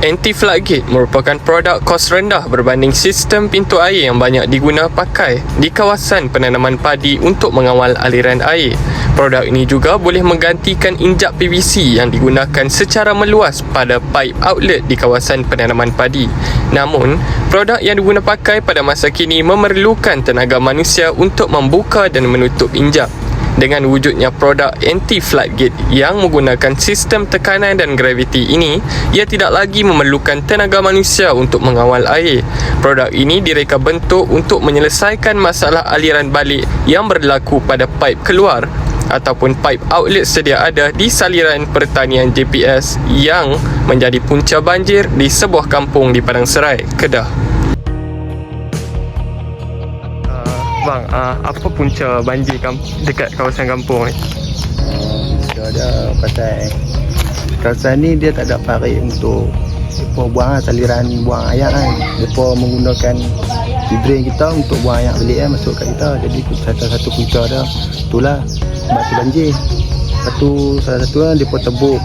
Anti-floodgate merupakan produk kos rendah berbanding sistem pintu air yang banyak diguna pakai di kawasan penanaman padi untuk mengawal aliran air. Produk ini juga boleh menggantikan injap PVC yang digunakan secara meluas pada pipe outlet di kawasan penanaman padi. Namun, produk yang diguna pakai pada masa kini memerlukan tenaga manusia untuk membuka dan menutup injap. Dengan wujudnya produk anti-floodgate yang menggunakan sistem tekanan dan graviti ini, ia tidak lagi memerlukan tenaga manusia untuk mengawal air. Produk ini direka bentuk untuk menyelesaikan masalah aliran balik yang berlaku pada pipe keluar ataupun pipe outlet sedia ada di saliran pertanian JPS yang menjadi punca banjir di sebuah kampung di Padang Serai, Kedah. Bang, apa punca banjir dekat kawasan kampung ni? Punca dia pasal kawasan ni dia tak ada parit untuk mereka buang saliran buang air kan. Mereka menggunakan drain kita untuk buang air balik masuk kat kita. Jadi satu punca dia itulah sebab tu banjir. Salah satu lah mereka tebuk.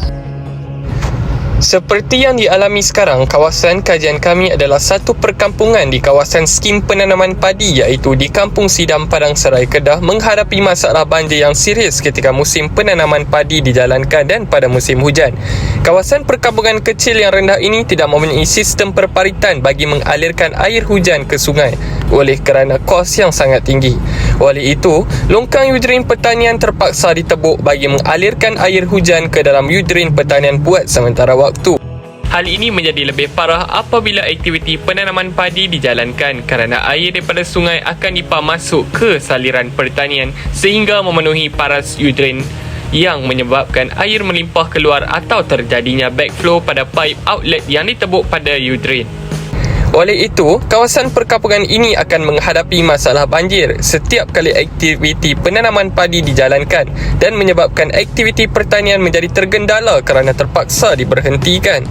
Seperti yang dialami sekarang, kawasan kajian kami adalah satu perkampungan di kawasan skim penanaman padi iaitu di Kampung Sidam, Padang Serai, Kedah menghadapi masalah banjir yang serius ketika musim penanaman padi dijalankan dan pada musim hujan. Kawasan perkampungan kecil yang rendah ini tidak mempunyai sistem perparitan bagi mengalirkan air hujan ke sungai oleh kerana kos yang sangat tinggi. Oleh itu, longkang yudrain pertanian terpaksa ditebuk bagi mengalirkan air hujan ke dalam yudrain pertanian buat sementara waktu. Hal ini menjadi lebih parah apabila aktiviti penanaman padi dijalankan kerana air daripada sungai akan dipam masuk ke saliran pertanian sehingga memenuhi paras yudrain yang menyebabkan air melimpah keluar atau terjadinya backflow pada pipe outlet yang ditebuk pada yudrain. Oleh itu, kawasan perkampungan ini akan menghadapi masalah banjir setiap kali aktiviti penanaman padi dijalankan dan menyebabkan aktiviti pertanian menjadi tergendala kerana terpaksa diberhentikan.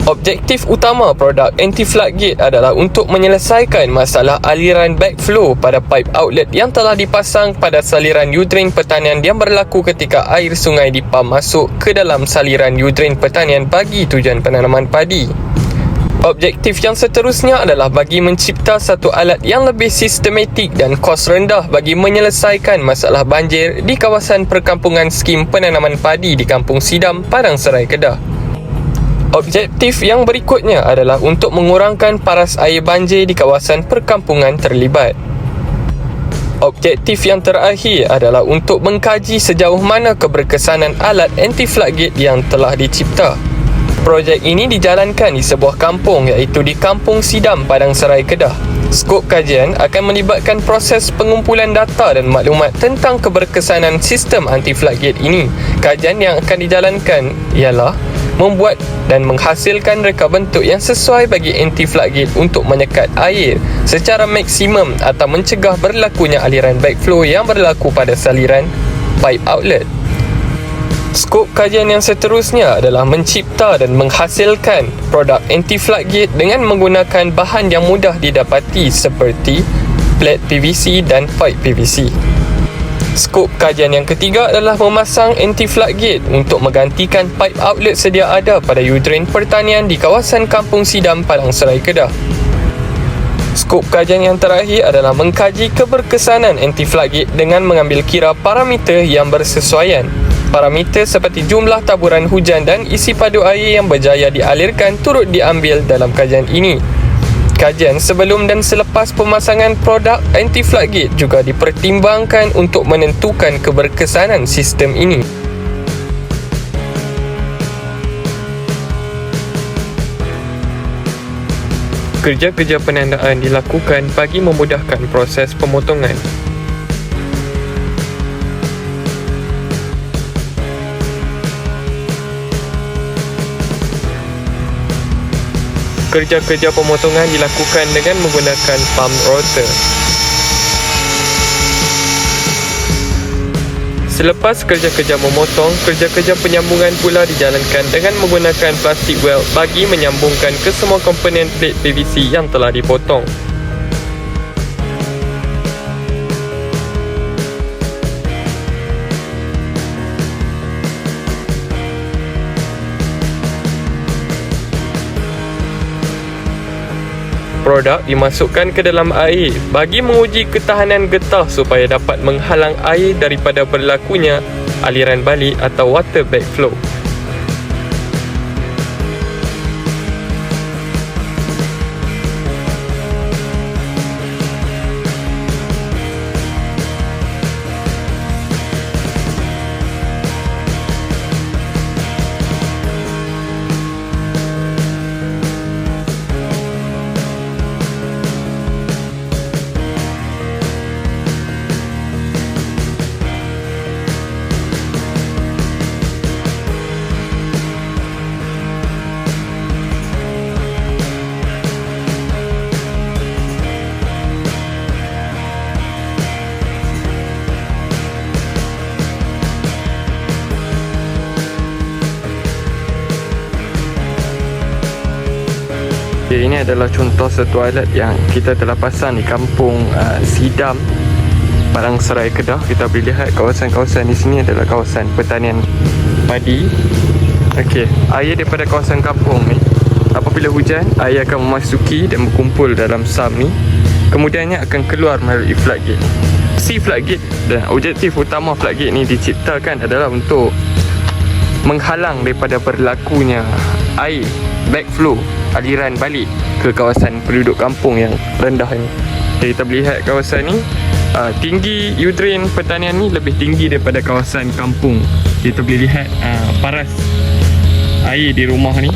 Objektif utama produk anti-floodgate adalah untuk menyelesaikan masalah aliran backflow pada pipe outlet yang telah dipasang pada saliran yudrain pertanian yang berlaku ketika air sungai dipam masuk ke dalam saliran yudrain pertanian bagi tujuan penanaman padi. Objektif yang seterusnya adalah bagi mencipta satu alat yang lebih sistematik dan kos rendah bagi menyelesaikan masalah banjir di kawasan perkampungan skim penanaman padi di Kampung Sidam, Padang Serai, Kedah. Objektif yang berikutnya adalah untuk mengurangkan paras air banjir di kawasan perkampungan terlibat. Objektif yang terakhir adalah untuk mengkaji sejauh mana keberkesanan alat anti-floodgate yang telah dicipta. Projek ini dijalankan di sebuah kampung iaitu di Kampung Sidam, Padang Serai, Kedah. Skop kajian akan melibatkan proses pengumpulan data dan maklumat tentang keberkesanan sistem anti-floodgate ini. Kajian yang akan dijalankan ialah membuat dan menghasilkan reka bentuk yang sesuai bagi anti-floodgate untuk menyekat air secara maksimum atau mencegah berlakunya aliran backflow yang berlaku pada saliran pipe outlet. Skop kajian yang seterusnya adalah mencipta dan menghasilkan produk anti-floodgate dengan menggunakan bahan yang mudah didapati seperti plat PVC dan pipe PVC. Skop kajian yang ketiga adalah memasang anti-floodgate untuk menggantikan pipe outlet sedia ada pada yudrain pertanian di kawasan Kampung Sidam, Padang Serai, Kedah. Skop kajian yang terakhir adalah mengkaji keberkesanan anti-floodgate dengan mengambil kira parameter yang bersesuaian. Parameter seperti jumlah taburan hujan dan isi padu air yang berjaya dialirkan turut diambil dalam kajian ini. Kajian sebelum dan selepas pemasangan produk anti-floodgate juga dipertimbangkan untuk menentukan keberkesanan sistem ini. Kerja-kerja penandaan dilakukan bagi memudahkan proses pemotongan. Kerja-kerja pemotongan dilakukan dengan menggunakan pump rotor. Selepas kerja-kerja memotong, kerja-kerja penyambungan pula dijalankan dengan menggunakan plastik weld bagi menyambungkan ke semua komponen plat PVC yang telah dipotong. produk dimasukkan ke dalam air bagi menguji ketahanan getah supaya dapat menghalang air daripada berlakunya aliran balik atau water backflow. Okay, ini adalah contoh satu toilet yang kita telah pasang di kampung Sidam, Padang Serai, Kedah. Kita boleh lihat kawasan-kawasan di sini adalah kawasan pertanian padi. Okey, air daripada kawasan kampung ni, apabila hujan, air akan memasuki dan berkumpul dalam sam ni. Kemudiannya akan keluar melalui floodgate. Si floodgate dan objektif utama floodgate ni diciptakan adalah untuk menghalang daripada berlakunya air backflow, aliran balik ke kawasan penduduk kampung yang rendah ni. Jadi kita boleh lihat kawasan ni, tinggi U-drain pertanian ni lebih tinggi daripada kawasan kampung. Kita boleh lihat paras air di rumah ni,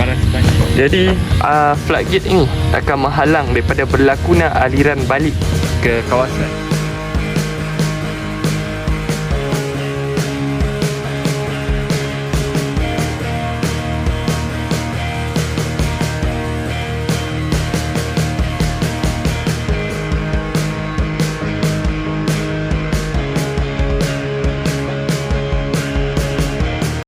paras banjir. Jadi floodgate ini akan menghalang daripada berlakunya aliran balik ke kawasan.